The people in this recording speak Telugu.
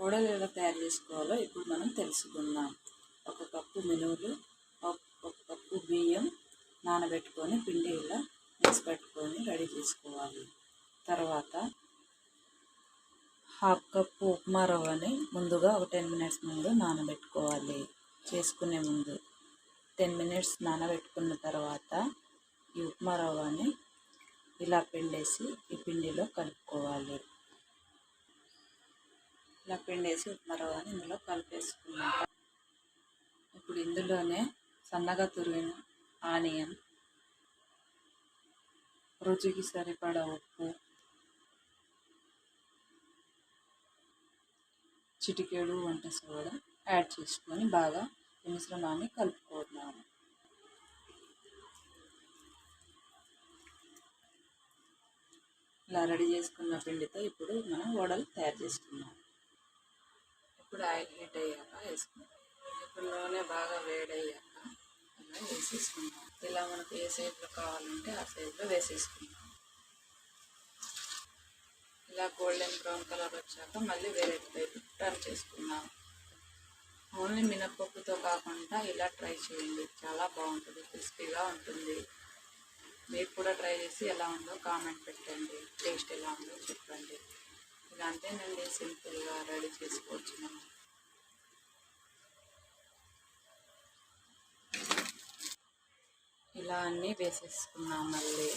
వడలు ఎలా తయారు చేసుకోవాలో ఇప్పుడు మనం తెలుసుకుందాం. 1 కప్పు మినుములు, ఒక కప్పు బియ్యం నానబెట్టుకొని పిండి ఇలా వేసి పెట్టుకొని రెడీ చేసుకోవాలి. తర్వాత 1/2 కప్పు ఉప్మా రవ్వని ముందుగా ఒక 10 మినిట్స్ ముందు నానబెట్టుకోవాలి. చేసుకునే ముందు 10 మినిట్స్ నానబెట్టుకున్న తర్వాత ఈ ఉప్మా రవ్వని ఇలా పిండేసి ఈ పిండిలో కలుపుకోవాలి. ఇలా పిండేసి ఉప్మా రవ్వని ఇందులో కలిపేసుకున్నాక ఇప్పుడు ఇందులోనే సన్నగా తురిగిన ఆనియన్, రుచికి సరిపడా ఉప్పు, చిటికెడు వంట సోడా యాడ్ చేసుకొని బాగా ఈ మిశ్రమాన్ని కలుపుకుందాము. ఇలా రెడీ చేసుకున్న పిండితో ఇప్పుడు మనం వడలు తయారు చేసుకున్నాం. ఇప్పుడు ఆయిల్ హీట్ అయ్యాక వేసుకున్నాం. ఇప్పుడు నూనె బాగా వేడయ్యాక ఇలా వేసేసుకున్నాం. ఇలా మనకు ఏ సైజులో కావాలంటే ఆ సైజులో వేసేసుకున్నాం. ఇలా గోల్డెన్ బ్రౌన్ కలర్ వచ్చాక మళ్ళీ వేరే వైపు టర్న్ చేసుకున్నాం. ఓన్లీ మినప్పప్పుతో కాకుండా ఇలా ట్రై చేయండి, చాలా బాగుంటుంది, క్రిస్పీగా ఉంటుంది. మీరు కూడా ట్రై చేసి ఎలా ఉందో కామెంట్ పెట్టండి, టేస్ట్ ఎలా ఉందో చెప్పండి. ఇలా అంతేనండి, సింపుల్గా రెడీ చేసుకోవచ్చు మనం. ఇలా అన్నీ వేసేసుకున్నాం. మళ్ళీ